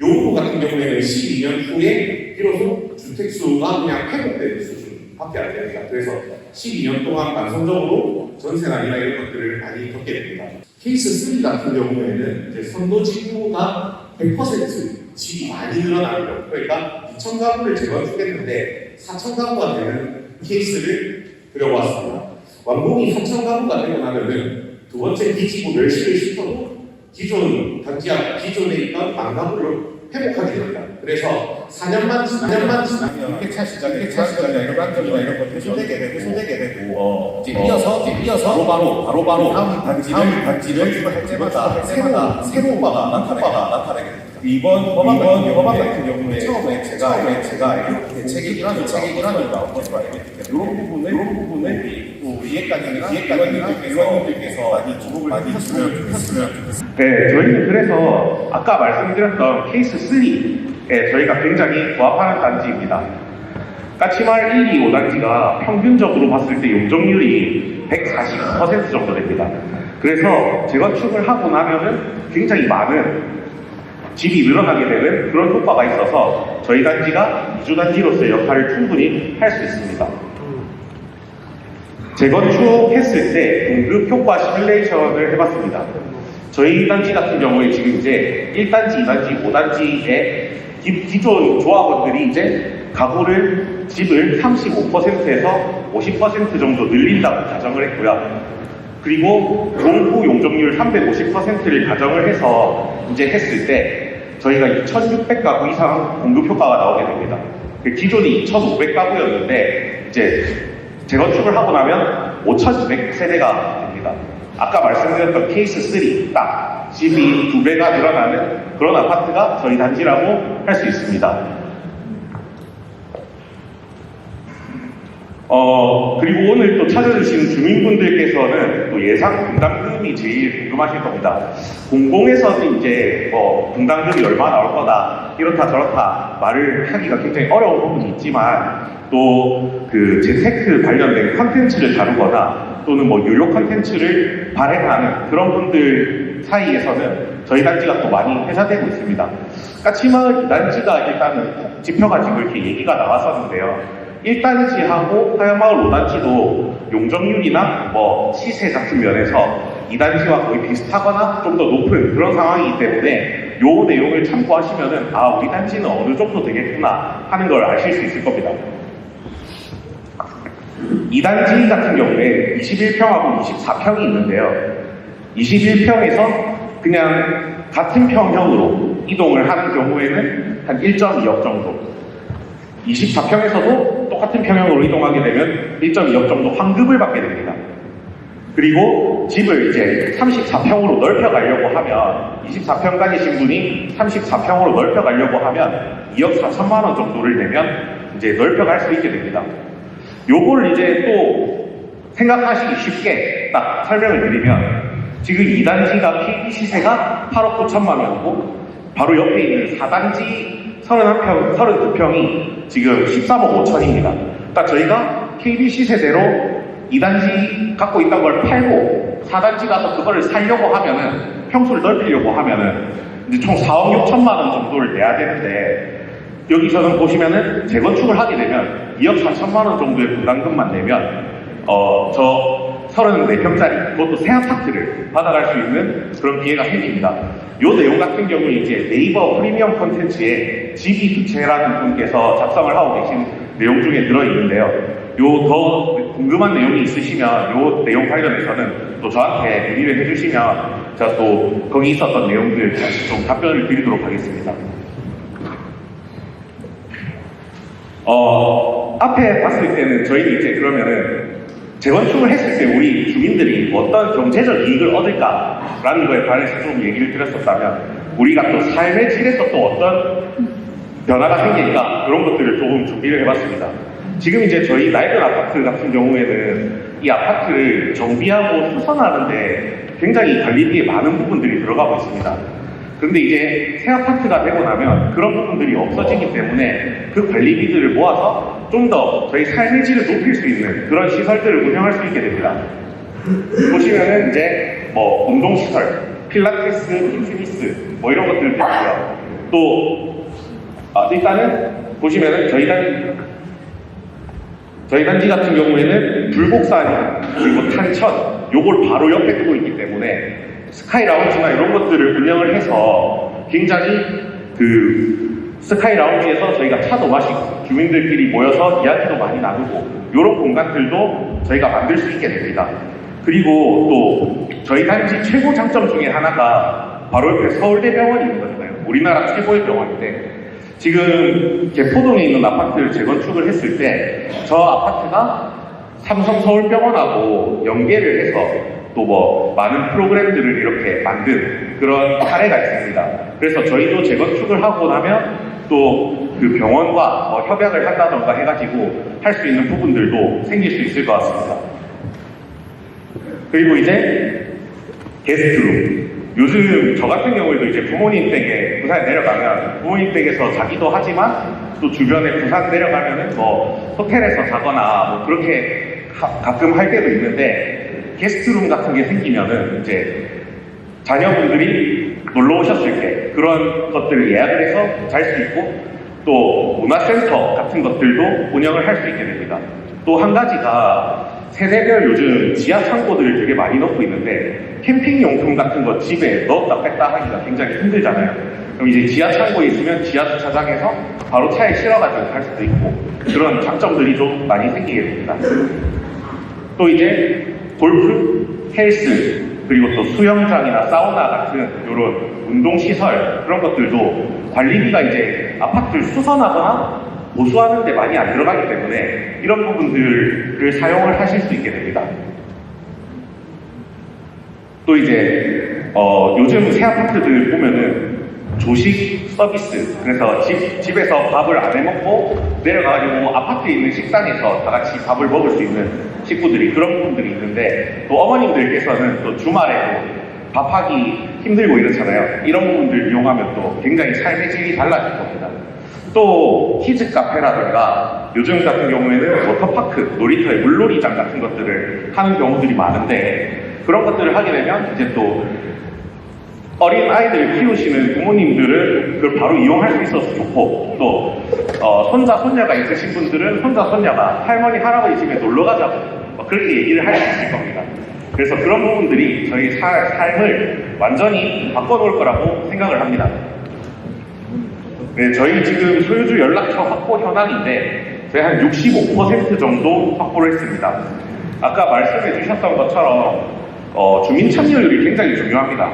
요 부분 같은 경우에는 12년 후에 비로소 주택수가 그냥 회복되는 수준밖에 안 됩니다. 그래서 12년 동안 만성적으로 전세난이나 이런 것들을 많이 겪게 됩니다. 케이스 3 같은 경우에는 이제 선도지구가 100% 집이 많이 늘어나는 경우, 그러니까 2,000가구를 재건축했는데 4,000가구가 되는 케이스를 그려보았습니다. 완공이 4,000가구가 되고 나면은 두 번째 B지구 멸시를 시켜도 기존 단지와 기존에 있던 망가구를 회복하게 됩니다. 그래서 4년만 지나면 임대차 시장이나 이런 안정이나 이런 것들이 소되게 되고 이제 이어서 바로 다음 단지를 할 때마다 새로운 바가 나타나게 됩니다. 이번 법안 같은 경우에 처음에 제가 이렇게 책의 일환이 나온 것으로 알고 있기 때문에 이런 부분을 위원님들께서 많이 주면 좋겠으면. 네, 저희는 그래서 아까 말씀드렸던 케이스 3에 저희가 굉장히 부합하는 단지입니다. 까치마을 1, 2, 5단지가 평균적으로 봤을 때 용적률이 140% 정도 됩니다. 그래서 재건축을 하고 나면은 굉장히 많은 집이 늘어나게 되는 그런 효과가 있어서 저희 단지가 이주단지로서의 역할을 충분히 할 수 있습니다. 재건축했을 때 공급 효과 시뮬레이션을 해봤습니다. 저희 단지 같은 경우에 지금 이제 1단지, 2단지, 5단지의 기존 조합원들이 이제 집을 35%에서 50% 정도 늘린다고 가정을 했고요. 그리고 동부 용적률 350%를 가정을 해서 이제 했을 때 저희가 2,600가구 이상 공급 효과가 나오게 됩니다. 기존이 2,500가구였는데 이제 재건축을 하고 나면 5,200세대가 됩니다. 아까 말씀드렸던 케이스 3, 딱 집이 2배가 늘어나는 그런 아파트가 저희 단지라고 할 수 있습니다. 그리고 오늘 또 찾아주신 주민분들께서는 또 예상 분담금이 제일 궁금하실 겁니다. 공공에서는 이제 분담금이 얼마 나올 거다, 이렇다 저렇다 말을 하기가 굉장히 어려운 부분이 있지만, 또 그 재테크 관련된 컨텐츠를 다루거나 또는 유료 컨텐츠를 발행하는 그런 분들 사이에서는 저희 단지가 또 많이 회자되고 있습니다. 까치마을 2단지가 일단은 짚혀가지고 이렇게 얘기가 나왔었는데요. 1단지하고 하얀마을 5단지도 용적률이나 시세 같은 면에서 2단지와 거의 비슷하거나 좀 더 높은 그런 상황이기 때문에 요 내용을 참고하시면은 우리 단지는 어느 정도 되겠구나 하는 걸 아실 수 있을 겁니다. 2단지 같은 경우에 21평하고 24평이 있는데요. 21평에서 그냥 같은 평형으로 이동을 하는 경우에는 한 1.2억 정도, 24평에서도 똑같은 평형으로 이동하게 되면 1.2억 정도 환급을 받게 됩니다. 그리고 집을 이제 34평으로 넓혀가려고 하면, 24평까지신 분이 34평으로 넓혀가려고 하면 2억 4천만 원 정도를 내면 이제 넓혀갈 수 있게 됩니다. 요걸 이제 또 생각하시기 쉽게 딱 설명을 드리면, 지금 2단지가 PB 시세가 8억 9천만 원이고 바로 옆에 있는 4단지 32평이 지금 13억 5천입니다. 그러니까 저희가 KB 시세대로 2단지 갖고 있던 걸 팔고 4단지 가서 그거를 살려고 하면은, 평수를 넓히려고 하면은 이제 총 4억 6천만 원 정도를 내야 되는데, 여기서는 보시면은 재건축을 하게 되면 2억 4천만 원 정도의 분담금만 내면 저 34평짜리 그것도 새 아파트를 받아갈 수 있는 그런 기회가 생깁니다. 요 내용 같은 경우는 이제 네이버 프리미엄 콘텐츠에 지비두채라는 분께서 작성을 하고 계신 내용 중에 들어있는데요. 요 더 궁금한 내용이 있으시면 요 내용 관련해서는 또 저한테 문의를 해주시면 제가 또 거기 있었던 내용들 다시 좀 답변을 드리도록 하겠습니다. 앞에 봤을 때는 저희는 이제 그러면은 재건축을 했을 때 우리 주민들이 어떤 경제적 이익을 얻을까라는 거에 관해서 좀 얘기를 드렸었다면, 우리가 또 삶의 질에서 또 어떤 변화가 생길까, 그런 것들을 조금 준비를 해봤습니다. 지금 이제 저희 낡은 아파트 같은 경우에는 이 아파트를 정비하고 수선하는데 굉장히 관리비에 많은 부분들이 들어가고 있습니다. 근데 이제 새 아파트가 되고 나면 그런 부분들이 없어지기 때문에 그 관리비들을 모아서 좀 더 저희 삶의 질을 높일 수 있는 그런 시설들을 운영할 수 있게 됩니다. 보시면은 이제 운동시설, 필라테스, 피트니스 이런 것들도 있고요. 또 일단은 보시면은 저희 단지 같은 경우에는 불곡산 그리고 탄천 요걸 바로 옆에 두고 있기 때문에 스카이 라운지나 이런 것들을 운영을 해서 굉장히 스카이 라운지에서 저희가 차도 마시고 주민들끼리 모여서 이야기도 많이 나누고 이런 공간들도 저희가 만들 수 있게 됩니다. 그리고 또 저희 단지 최고 장점 중에 하나가 바로 옆에 서울대병원이 있는 거잖아요. 우리나라 최고의 병원인데, 지금 개포동에 있는 아파트를 재건축을 했을 때 저 아파트가 삼성 서울병원하고 연계를 해서 또 많은 프로그램들을 이렇게 만든 그런 사례가 있습니다. 그래서 저희도 재건축을 하고 나면 또 그 병원과 협약을 한다던가 해가지고 할 수 있는 부분들도 생길 수 있을 것 같습니다. 그리고 이제 게스트룸. 요즘 저 같은 경우에도 이제 부모님 댁에 부산에 내려가면 부모님 댁에서 자기도 하지만 또 주변에 부산 내려가면은 호텔에서 자거나 그렇게 가끔 할 때도 있는데, 게스트룸 같은 게 생기면은 이제 자녀분들이 놀러 오셨을 때 그런 것들을 예약을 해서 잘 수 있고, 또 문화센터 같은 것들도 운영을 할 수 있게 됩니다. 또 한 가지가 세대별 요즘 지하 창고들을 되게 많이 넣고 있는데, 캠핑용품 같은 거 집에 넣었다 뺐다 하기가 굉장히 힘들잖아요. 그럼 이제 지하 창고에 있으면 지하 주차장에서 바로 차에 실어가지고 갈 수도 있고, 그런 장점들이 좀 많이 생기게 됩니다. 또 이제 골프, 헬스, 그리고 또 수영장이나 사우나 같은 이런 운동시설, 그런 것들도 관리비가 이제 아파트를 수선하거나 보수하는 데 많이 안 들어가기 때문에 이런 부분들을 사용을 하실 수 있게 됩니다. 또 이제 요즘 새 아파트들 보면은 조식 서비스, 그래서 집에서 밥을 안 해먹고 내려가가지고 아파트에 있는 식당에서 다 같이 밥을 먹을 수 있는 식구들이, 그런 분들이 있는데, 또 어머님들께서는 또 주말에도 밥하기 힘들고 이렇잖아요. 이런 부분들 이용하면 또 굉장히 삶의 질이 달라질 겁니다. 또 키즈 카페라든가 요즘 같은 경우에는 워터파크, 놀이터의 물놀이장 같은 것들을 하는 경우들이 많은데, 그런 것들을 하게 되면 이제 또 어린 아이들을 키우시는 부모님들은 그걸 바로 이용할 수 있어서 좋고, 또 손자, 손녀가 있으신 분들은 손자, 손녀가 할머니, 할아버지 집에 놀러 가자고 그렇게 얘기를 할 수 있을 겁니다. 그래서 그런 부분들이 저희 삶을 완전히 바꿔놓을 거라고 생각을 합니다. 네, 저희 지금 소유주 연락처 확보 현황인데 저희 한 65% 정도 확보를 했습니다. 아까 말씀해 주셨던 것처럼 주민 참여율이 굉장히 중요합니다.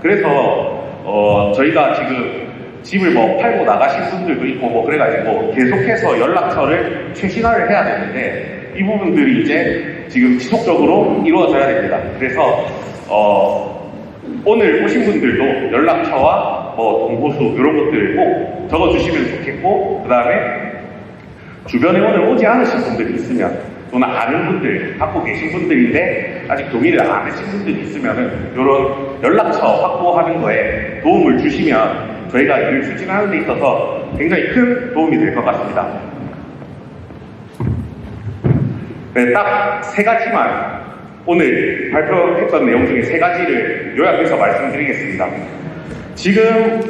그래서 저희가 지금 집을 뭐 팔고 나가신 분들도 있고 뭐 그래가지고 계속해서 연락처를 최신화를 해야 되는데, 이 부분들이 이제 지금 지속적으로 이루어져야 됩니다. 그래서 오늘 오신 분들도 연락처와 뭐 동호수 이런 것들을 꼭 적어주시면 좋겠고, 그 다음에 주변에 오늘 오지 않으신 분들이 있으면, 또는 아는 분들, 갖고 계신 분들인데 아직 동의를 안 하신 분들이 있으면은 이런 연락처 확보하는 거에 도움을 주시면 저희가 일을 추진하는 데 있어서 굉장히 큰 도움이 될 것 같습니다. 네, 딱 3가지만, 오늘 발표했던 내용 중에 3가지를 요약해서 말씀드리겠습니다. 지금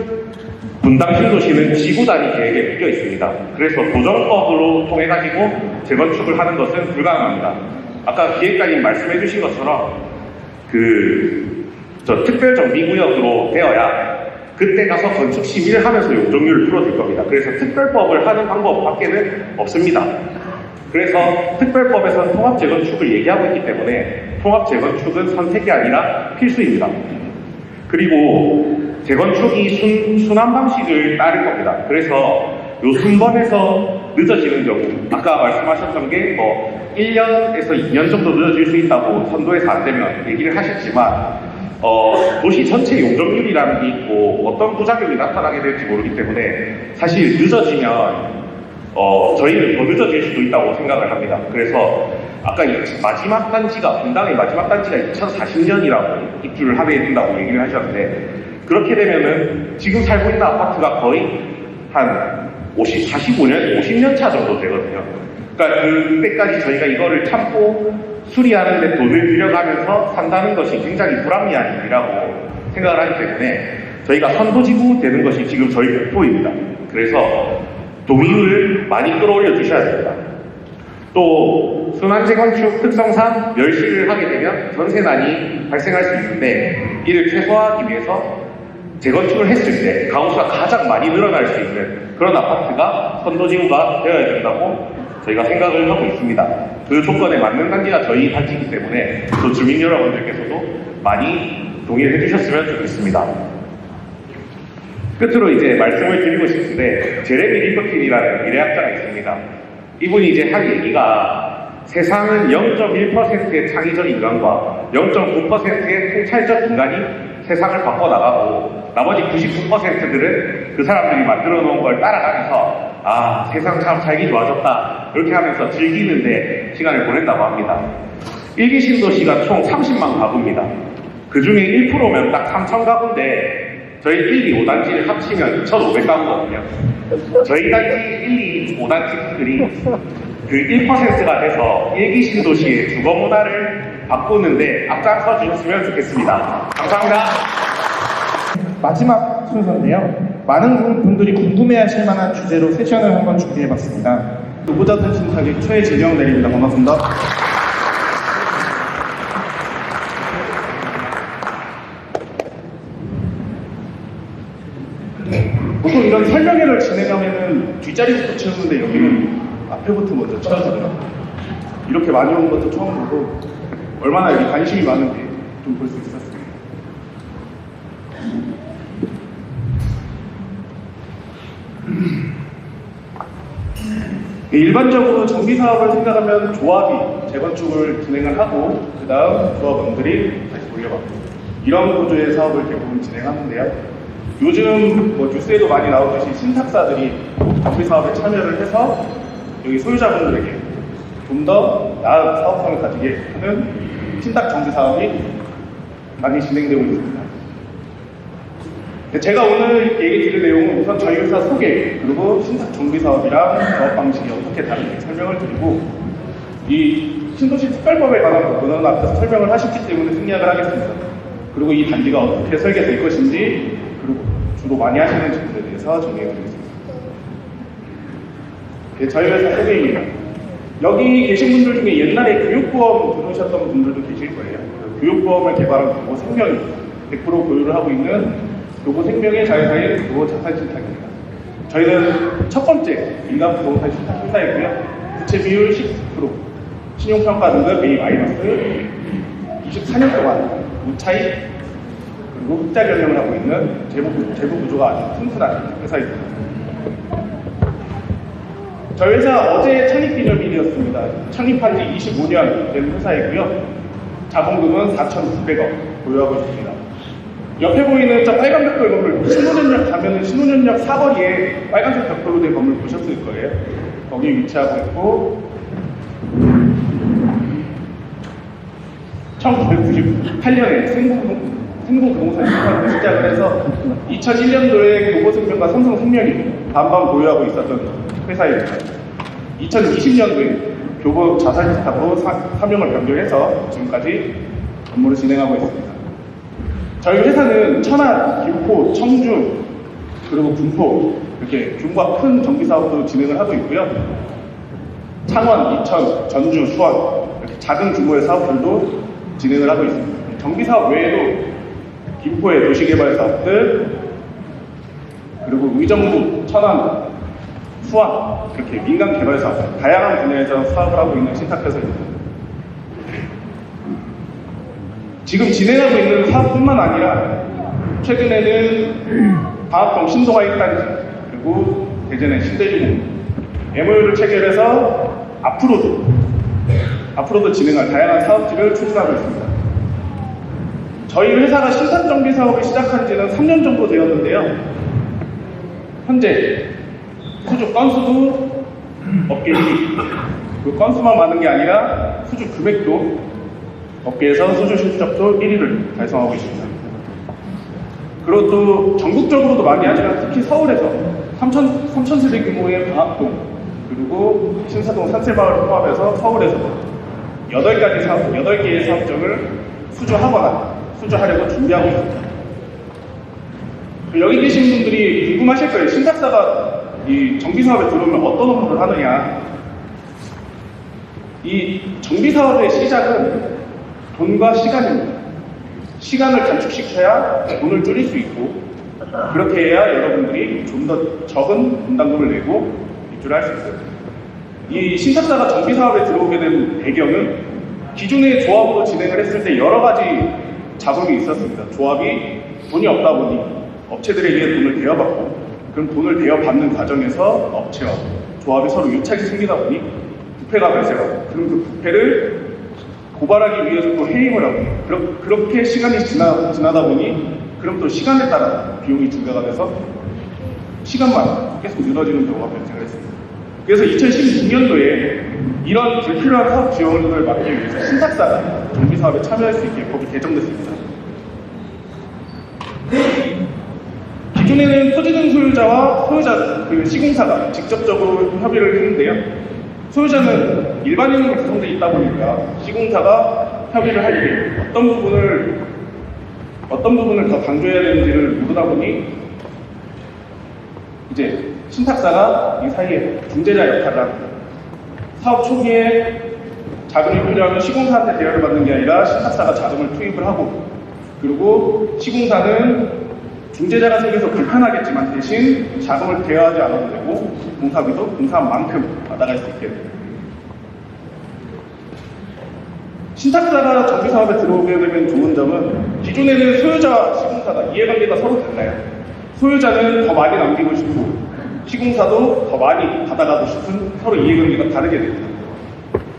분당 신도시는 지구 단위 계획에 묶여 있습니다. 그래서 도정법으로 통해가지고 재건축을 하는 것은 불가능합니다. 아까 기획관님 말씀해 주신 것처럼 특별정비구역으로 되어야 그때 가서 건축 심의를 하면서 용적률을 풀어줄 겁니다. 그래서 특별법을 하는 방법밖에는 없습니다. 그래서 특별법에서는 통합재건축을 얘기하고 있기 때문에 통합재건축은 선택이 아니라 필수입니다. 그리고 재건축이 순환 방식을 따를 겁니다. 그래서 요 순번에서 늦어지는 경우, 아까 말씀하셨던 게 뭐 1년에서 2년 정도 늦어질 수 있다고 선도에서 안 되면 얘기를 하셨지만, 도시 전체 용적률이라는 게 있고 어떤 부작용이 나타나게 될지 모르기 때문에 사실 늦어지면 저희는 더 늦어질 수도 있다고 생각을 합니다. 그래서 아까 마지막 단지가, 분당의 마지막 단지가 2040년이라고 입주를 하게 된다고 얘기를 하셨는데, 그렇게 되면은 지금 살고 있는 아파트가 거의 한 45년, 50년 차 정도 되거든요. 그러니까 그때까지 저희가 이거를 참고 수리하는데 돈을 들여가면서 산다는 것이 굉장히 불합리한 일이라고 생각을 하기 때문에 저희가 선도지구 되는 것이 지금 저희 목표입니다. 그래서 동의율을 많이 끌어올려 주셔야 됩니다. 또 순환재건축 특성상 멸실을 하게 되면 전세난이 발생할 수 있는데, 이를 최소화하기 위해서 재건축을 했을 때 가구수가 가장 많이 늘어날 수 있는 그런 아파트가 선도지구가 되어야 된다고 저희가 생각을 하고 있습니다. 그 조건에 맞는 단지가 저희 단지이기 때문에 또 주민 여러분들께서도 많이 동의를 해주셨으면 좋겠습니다. 끝으로 이제 말씀을 드리고 싶은데, 제레미 리퍼킨이라는 미래학자가 있습니다. 이분이 이제 한 얘기가 세상은 0.1%의 창의적 인간과 0.9%의 통찰적 인간이 세상을 바꿔나가고 나머지 99%들은 그 사람들이 만들어 놓은 걸 따라가면서 아, 세상 참 살기 좋아졌다 이렇게 하면서 즐기는데 시간을 보낸다고 합니다. 1기 신도시가 총 30만 가구입니다. 그 중에 1%면 딱 3,000 가구인데 저희 1, 2, 5단지를 합치면 2,500가구거든요. 저희 단지 1, 2, 5단지들이 그 1%가 돼서 1기 신도시의 주거 문화를 바꾸는데 앞장서 주셨으면 좋겠습니다. 감사합니다. 마지막 순서인데요. 많은 분들이 궁금해하실 만한 주제로 세션을 한번 준비해봤습니다. 후보자들 심사기 최진영 대리입니다. 반갑습니다. 보통 이런 설명회를 진행하면은 뒷자리부터 채우는데 여기는 앞에부터 먼저 채워주더라고요. 이렇게 많이 오는 것도 처음 보고 얼마나 여기 관심이 많은지 좀 볼 수 있었습니다. 일반적으로 정비 사업을 생각하면 조합이 재건축을 진행을 하고 그 다음 조합원들이 다시 돌려받고 이런 구조의 사업을 대부분 진행하는데요. 요즘 뭐 뉴스에도 많이 나오듯이 신탁사들이 정비 사업에 참여를 해서 여기 소유자분들에게 좀 더 나은 사업성을 가지게 하는 신탁 정비 사업이 많이 진행되고 있습니다. 제가 오늘 얘기 드릴 내용은 우선 저희 회사 소개, 그리고 신탁 정비 사업이랑 사업 방식이 어떻게 다른지 설명을 드리고, 이 신도시 특별법에 관한 부분은 앞에서 설명을 하셨기 때문에 생략을 하겠습니다. 그리고 이 단지가 어떻게 설계될 것인지, 그리고 주로 많이 하시는 질문에 대해서 정리해 드리겠습니다. 네, 저희 회사 소개입니다. 여기 계신 분들 중에 옛날에 교육보험 들으셨던 분들도 계실 거예요. 교육보험을 개발한 교보 생명이 100% 보유를 하고 있는 교보 생명의 자회사인 교보 자산신탁입니다. 저희는 첫 번째 민간 부동산 신탁 회사이고요. 부채 비율 10%, 신용평가 등급 A-, 24년 동안 무차익 그리고 흑자 경영을 하고 있는 재무 구조가 아주 튼튼한 회사입니다. 저희 회사 어제 창립 기념일이었습니다. 창립한 지 25년 된 회사이고요. 자본금은 4,900억 보유하고 있습니다. 옆에 보이는 저 빨간 벽돌 건물, 신논현역 가면은 신논현역 사거리에 빨간색 벽돌로 된 건물 보셨을 거예요. 거기 위치하고 있고 1998년에 생부부동산 신탁을 시작을 해서 2001년도에 교보생명과 삼성생명이 반반 보유하고 있었던 회사입니다. 2020년도에 교보 자산신탁으로 사명을 변경해서 지금까지 업무를 진행하고 있습니다. 저희 회사는 천안, 김포, 청주, 그리고 군포 이렇게 규모가 큰 정비 사업도 진행을 하고 있고요. 창원, 이천, 전주, 수원 이렇게 작은 규모의 사업들도 진행을 하고 있습니다. 정비 사업 외에도 김포의 도시개발 사업들, 그리고 의정부, 천안, 수원 이렇게 민간 개발 사업 다양한 분야에서 사업을 하고 있는 신탁회사입니다. 지금 진행하고 있는 사업뿐만 아니라 최근에는 방학동 신동아 1단지 그리고 대전의 신대주공 MOU를 체결해서 앞으로도 진행할 다양한 사업들을 추진하고 있습니다. 저희 회사가 신탁정비 사업을 시작한 지는 3년 정도 되었는데요. 현재 수주 건수도 업계 1위, 그 건수만 많은 게 아니라 수주 금액도 업계에서 수주 실적도 1위를 달성하고 있습니다. 그리고 또 전국적으로도 많이 하지만 특히 서울에서 3,000세대 규모의 방학동 그리고 신사동 산세마을을 포함해서 서울에서 8개의 사업장을 수주하거나 수주하려고 준비하고 있습니다. 여기 계신 분들이 궁금하실 거예요. 신탁사가 이 정비사업에 들어오면 어떤 업무를 하느냐. 이 정비사업의 시작은 돈과 시간입니다. 시간을 단축시켜야 돈을 줄일 수 있고 그렇게 해야 여러분들이 좀 더 적은 분담금을 내고 입주를 할 수 있어요. 이 신탁사가 정비사업에 들어오게 된 배경은 기존의 조합으로 진행을 했을 때 여러 가지 잡음이 있었습니다. 조합이 돈이 없다 보니 업체들에게 돈을 대여받고 그럼 돈을 대여받는 과정에서 업체와 조합이 서로 유착이 생기다 보니 부패가 발생하고 그럼 그 부패를 고발하기 위해서 또 해임을 하고 그렇게 시간이 지나다 보니 그럼 또 시간에 따라 비용이 증가가 돼서 시간만 계속 늘어지는 경우가 발생을 했습니다. 그래서 2016년도에 이런 불필요한 사업 지원을 막기 위해서 신탁사가 정비사업에 참여할 수 있게 법이 개정됐습니다. 기존에는 토지등 소유자와 소유자 그 시공사가 직접적으로 협의를 했는데요. 소유자는 일반인으로 구성되어 있다 보니까 시공사가 협의를 할 때 어떤 부분을 더 강조해야 되는지를 모르다 보니 이제 신탁사가 이 사이에 중재자 역할을 합니다. 사업 초기에 자금이 필요하면 시공사한테 대여를 받는 게 아니라 신탁사가 자금을 투입을 하고 그리고 시공사는 중재자가 생겨서 불편하겠지만 대신 자금을 대여하지 않아도 되고 공사비도 공사한 만큼 받아갈 수 있게 됩니다. 신탁사가 정비사업에 들어오게 되면 좋은 점은 기존에는 소유자와 시공사가 이해관계가 서로 달라요. 소유자는 더 많이 남기고 싶고 시공사도 더 많이 받아가고 싶은 서로 이해관계가 다르게 됩니다.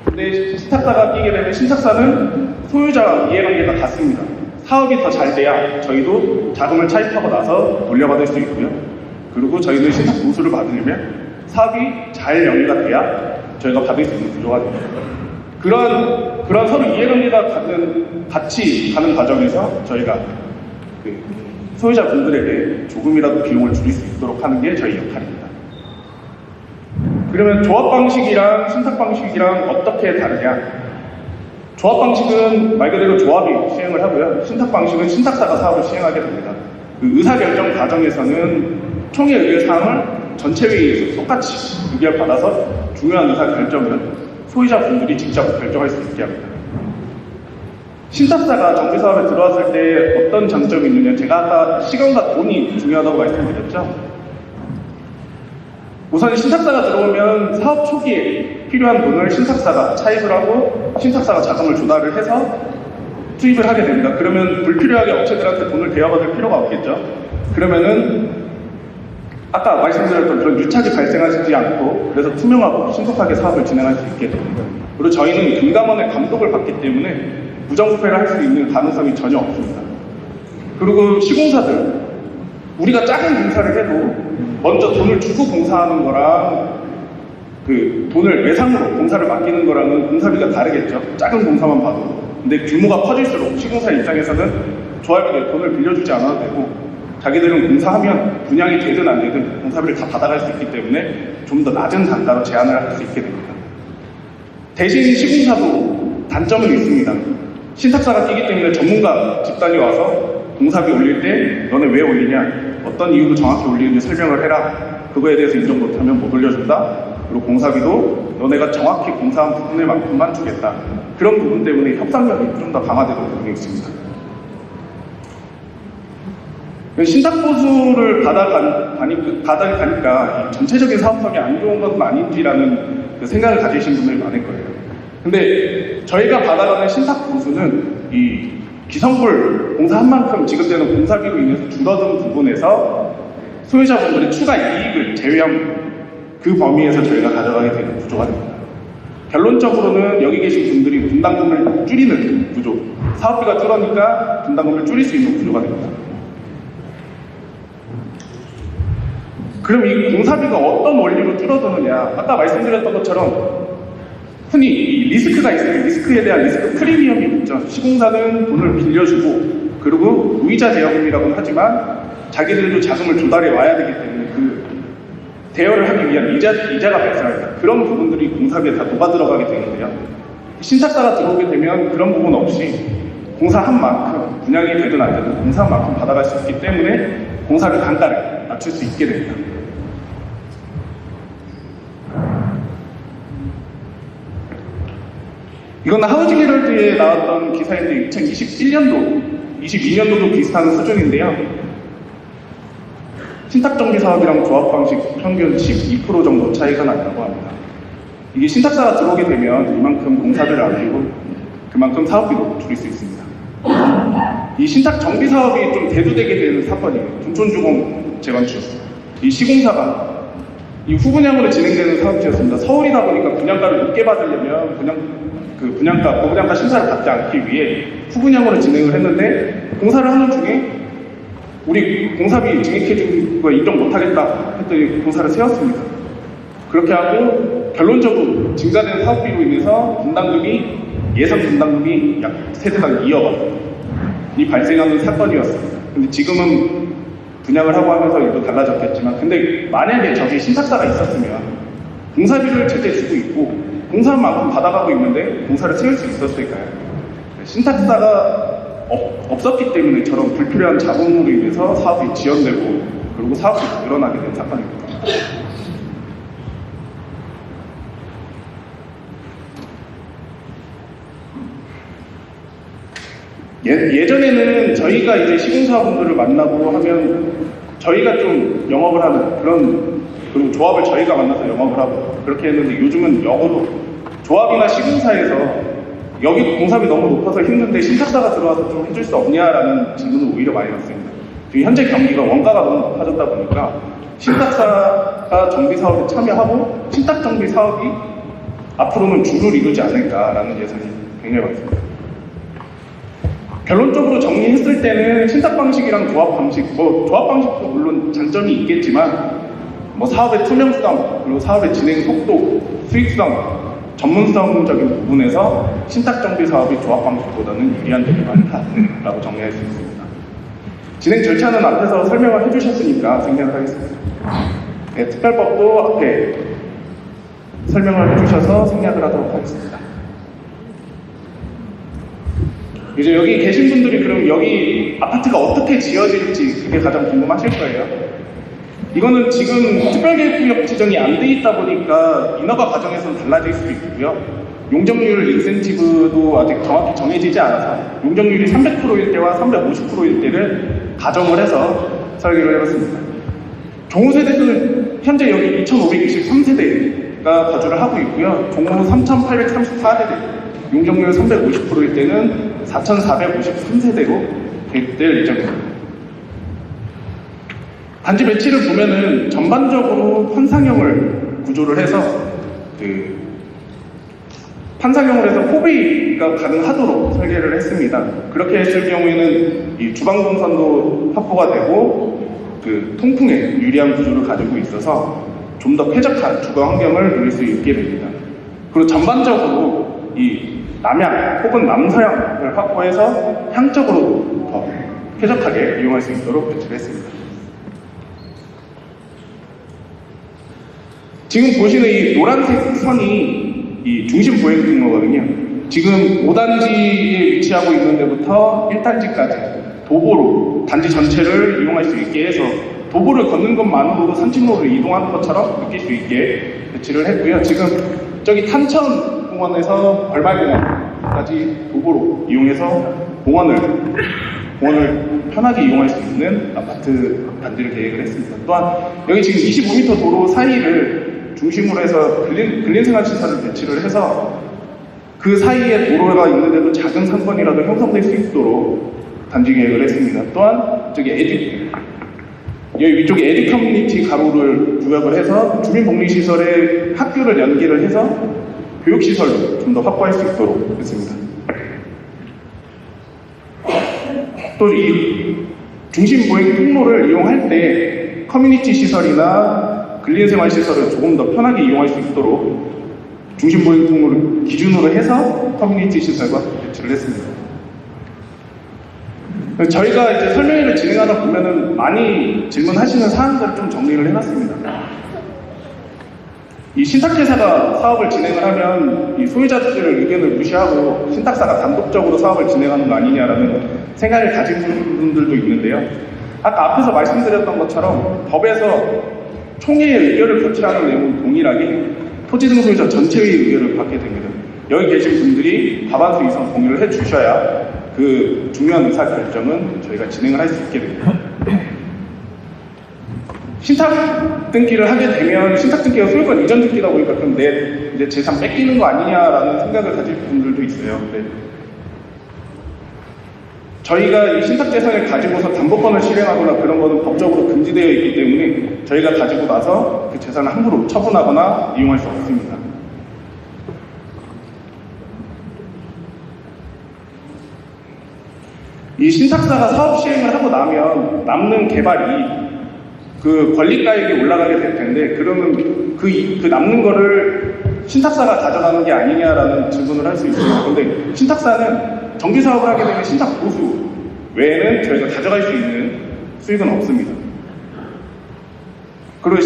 근데 신탁사가 끼게 되면 신탁사는 소유자와 이해관계가 같습니다. 사업이 더 잘 돼야 저희도 자금을 차입하고 나서 돌려받을 수 있고요. 그리고 저희는 신탁 보수를 받으려면 사업이 잘 영위가 돼야 저희가 받을 수 있는 구조가 됩니다. 그런 서로 이해관계가 같이 가는 과정에서 저희가 그 소유자분들에게 조금이라도 비용을 줄일 수 있도록 하는 게 저희 역할입니다. 그러면 조합 방식이랑 신탁 방식이랑 어떻게 다르냐? 조합 방식은 말 그대로 조합이 시행을 하고요. 신탁 방식은 신탁사가 사업을 시행하게 됩니다. 그 의사결정 과정에서는 총회 의결사항을 전체 회의에서 똑같이 의결받아서 중요한 의사결정은 소유자분들이 직접 결정할 수 있게 합니다. 신탁사가 정비사업에 들어왔을 때 어떤 장점이 있느냐, 제가 아까 시간과 돈이 중요하다고 말씀드렸죠. 우선 신탁사가 들어오면 사업 초기에 필요한 돈을 신탁사가 차입을 하고 신탁사가 자금을 조달을 해서 투입을 하게 됩니다. 그러면 불필요하게 업체들한테 돈을 대여받을 필요가 없겠죠. 그러면은 아까 말씀드렸던 그런 유착이 발생하지 않고 그래서 투명하고 신속하게 사업을 진행할 수 있게 됩니다. 그리고 저희는 금감원의 감독을 받기 때문에 부정부패를 할 수 있는 가능성이 전혀 없습니다. 그리고 시공사들, 우리가 작은 공사를 해도 먼저 돈을 주고 공사하는 거랑 그 돈을 외상으로 공사를 맡기는 거랑은 공사비가 다르겠죠. 작은 공사만 봐도. 근데 규모가 커질수록 시공사 입장에서는 조합에 돈을 빌려주지 않아도 되고 자기들은 공사하면 분양이 되든 안 되든 공사비를 다 받아갈 수 있기 때문에 좀 더 낮은 단가로 제한을 할 수 있게 됩니다. 대신 시공사도 단점은 있습니다. 신탁사가 끼기 때문에 전문가 집단이 와서 공사비 올릴 때 너네 왜 올리냐, 어떤 이유로 정확히 올리는지 설명을 해라. 그거에 대해서 인정 못하면 못 올려준다. 그리고 공사비도 너네가 정확히 공사한 부분의 만큼만 주겠다. 그런 부분 때문에 협상력이 좀 더 강화되는 부분이 있습니다. 신탁보수를 받아가니까 전체적인 사업성이 안 좋은 것은 아닌지라는 그 생각을 가지신 분들이 많을 거예요. 근데 저희가 받아가는 신탁보수는 이 기성불 공사한 만큼 지급되는 공사비로 인해서 줄어든 부분에서 소유자분들의 추가 이익을 제외한 그 범위에서 저희가 가져가게 되는 구조가 됩니다. 결론적으로는 여기 계신 분들이 분담금을 줄이는 구조, 사업비가 줄으니까 분담금을 줄일 수 있는 구조가 됩니다. 그럼 이 공사비가 어떤 원리로 줄어드느냐? 아까 말씀드렸던 것처럼 흔히 이 리스크가 있어요. 리스크에 대한 리스크 프리미엄이 있죠. 시공사는 돈을 빌려주고 그리고 무이자 대여금이라고는 하지만 자기들도 자금을 조달해 와야 되기 때문에 그 대여를 하기 위한 이자가 발생합니다. 그런 부분들이 공사비에 다 녹아 들어가게 되는데요. 신탁사가 들어오게 되면 그런 부분 없이 공사한 만큼 분양이 되든 안 되든 공사한 만큼 받아갈 수 있기 때문에 공사비 단가를 낮출 수 있게 됩니다. 이건 하우징 헤럴드에 나왔던 기사인데 2021년도, 22년도도 비슷한 수준인데요. 신탁정비 사업이랑 조합 방식 평균 12% 정도 차이가 난다고 합니다. 이게 신탁사가 들어오게 되면 이만큼 공사비를 아끼고 그만큼 사업비도 줄일 수 있습니다. 이 신탁 정비 사업이 좀 대두되게 되는 사건이에요. 둔촌주공 재건축. 이 시공사가 이 후분양으로 진행되는 사업지였습니다. 서울이다 보니까 분양가를 높게 받으려면 고분양가 심사를 받지 않기 위해 후분양으로 진행을 했는데 공사를 하는 중에 우리 공사비 증액해준 거 인정 못하겠다 했더니 공사를 세웠습니다. 그렇게 하고 결론적으로 증가된 사업비로 인해서 분담금이 예상 분담금이 약 세대당 2억 원이 발생하는 사건이었습니다. 근데 지금은 분양을 하고 하면서 일도 달라졌겠지만 근데 만약에 저기 신탁사가 있었으면 공사비를 제때 주고 있고 공사한 만큼 받아가고 있는데 공사를 세울 수 있었을까요? 신탁사가 없었기 때문에 저런 불필요한 자본으로 인해서 사업이 지연되고 그리고 사업이 늘어나게 된 사건입니다. 예전에는 저희가 이제 시공사분들을 만나고 하면 저희가 좀 영업을 하는 그리고 조합을 저희가 만나서 영업을 하고 그렇게 했는데 요즘은 역으로 조합이나 시공사에서 여기 공사비 너무 높아서 힘든데 신탁사가 들어와서 좀 해줄 수 없냐라는 질문을 오히려 많이 받습니다. 지금 현재 경기가 원가가 너무 높아졌다 보니까 신탁사가 정비 사업에 참여하고 신탁 정비 사업이 앞으로는 주를 이루지 않을까라는 예상이 굉장히 많습니다. 결론적으로 정리했을 때는 신탁 방식이랑 조합 방식, 조합 방식도 물론 장점이 있겠지만 사업의 투명성, 그리고 사업의 진행 속도, 수익성, 전문성적인 부분에서 신탁 정비 사업이 조합 방식보다는 유리한 점이 많다라고 정리할 수 있습니다. 진행 절차는 앞에서 설명을 해주셨으니까 생략을 하겠습니다. 네, 특별법도 앞에 설명을 해주셔서 생략을 하도록 하겠습니다. 이제 여기 계신 분들이 그럼 여기 아파트가 어떻게 지어질지 그게 가장 궁금하실 거예요. 이거는 지금 특별계획구역 지정이 안 돼 있다 보니까 인허가 과정에서는 달라질 수도 있고요. 용적률 인센티브도 아직 정확히 정해지지 않아서 용적률이 300%일 때와 350%일 때를 가정을 해서 설계를 해봤습니다. 종호세대수는 현재 여기 2523세대가 거주를 하고 있고요. 종호 3834세대, 용적률 350%일 때는 4453세대로 계획될 예정입니다. 단지 배치를 보면은 전반적으로 환상형을 구조를 해서 환상형을 해서 포베이가 가능하도록 설계를 했습니다. 그렇게 했을 경우에는 이 주방 동선도 확보가 되고 통풍에 유리한 구조를 가지고 있어서 좀 더 쾌적한 주거 환경을 누릴 수 있게 됩니다. 그리고 전반적으로 이 남향 혹은 남서향을 확보해서 향적으로 더 쾌적하게 이용할 수 있도록 배치를 했습니다. 지금 보시는 이 노란색 선이 이 중심 보행 통로거든요. 지금 5단지에 위치하고 있는 데부터 1단지까지 도보로 단지 전체를 이용할 수 있게 해서 도보를 걷는 것만으로도 산책로를 이동하는 것처럼 느낄 수 있게 배치를 했고요. 지금 저기 탄천공원에서 벌말공원까지 도보로 이용해서 공원을 편하게 이용할 수 있는 아파트 단지를 계획을 했습니다. 또한 여기 지금 25m 도로 사이를 중심으로 해서 근린생활시설을 배치를 해서 그 사이에 도로가 있는데도 작은 상권이라도 형성될 수 있도록 단지 계획을 했습니다. 또한 여기 위쪽에 에듀 커뮤니티 가로를 구역을 해서 주민복리시설에 학교를 연계를 해서 교육시설도 좀 더 확보할 수 있도록 했습니다. 또 이 중심 보행 통로를 이용할 때 커뮤니티 시설이나 근린생활 시설을 조금 더 편하게 이용할 수 있도록 중심 보행 통로를 기준으로 해서 커뮤니티 시설과 배치를 했습니다. 저희가 이제 설명회를 진행하다 보면은 많이 질문하시는 사항들을 좀 정리를 해놨습니다. 이 신탁회사가 사업을 진행을 하면 이 소유자들의 의견을 무시하고 신탁사가 단독적으로 사업을 진행하는 거 아니냐라는 생각을 가진 분들도 있는데요. 아까 앞에서 말씀드렸던 것처럼 법에서 총회의 의견을 표출하는 내용은 동일하게 토지 등 소유자 전체의 의견을 받게 됩니다. 여기 계신 분들이 과반수 이상 동의를 해주셔야 그 중요한 의사결정은 저희가 진행을 할 수 있게 됩니다. 신탁 등기를 하게 되면 신탁 등기가 소유권 이전 등기다 보니까 그럼 내 이제 재산 뺏기는 거 아니냐라는 생각을 가질 분들도 있어요. 근데 저희가 이 신탁 재산을 가지고서 담보권을 실행하거나 그런 거는 법적으로 금지되어 있기 때문에 저희가 가지고 나서 그 재산을 함부로 처분하거나 이용할 수 없습니다. 이 신탁사가 사업 시행을 하고 나면 남는 개발이 그 권리가액이 올라가게 될 텐데 그러면 그 남는 거를 신탁사가 가져가는 게 아니냐라는 질문을 할 수 있어요. 그런데 신탁사는 정비 사업을 하게 되면 신탁 보수 외에는 저희가 가져갈 수 있는 수익은 없습니다. 그리고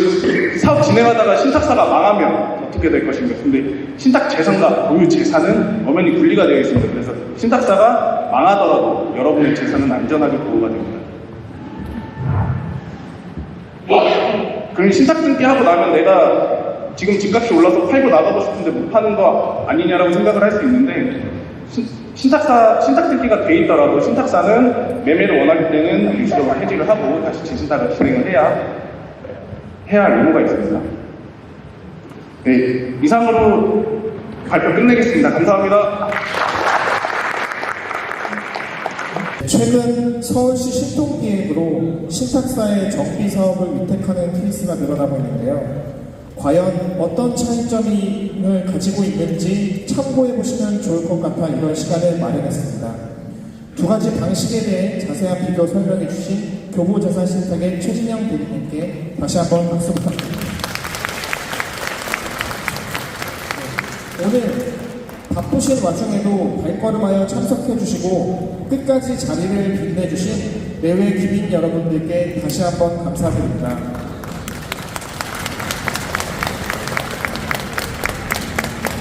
사업 진행하다가 신탁사가 망하면 어떻게 될 것인가? 근데 신탁 재산과 보유 재산은 엄연히 분리가 되어 있습니다. 그래서 신탁사가 망하더라도 여러분의 재산은 안전하게 보호가 됩니다. 그럼 신탁 등기하고 나면 내가 지금 집값이 올라서 팔고 나가고 싶은데 못 파는 거 아니냐라고 생각을 할 수 있는데 신탁 등기가 돼 있더라도 신탁사는 매매를 원할 때는 일시적으로 해지를 하고 다시 재신탁을 진행을 해야 할 의무가 있습니다. 네, 이상으로 발표 끝내겠습니다. 감사합니다. 최근 서울시 신통기획으로 신탁사의 정비 사업을 위탁하는 케이스가 늘어나고 있는데요. 과연 어떤 차이점을 가지고 있는지 참고해 보시면 좋을 것 같아 이런 시간을 마련했습니다. 두 가지 방식에 대해 자세한 비교 설명해 주신 교보자산신탁의 최진영 대리님께 다시 한번 박수 부탁드립니다. 오늘 바쁘신 와중에도 발걸음하여 참석해 주시고 끝까지 자리를 빛내주신 내외 귀빈 여러분들께 다시 한번 감사드립니다.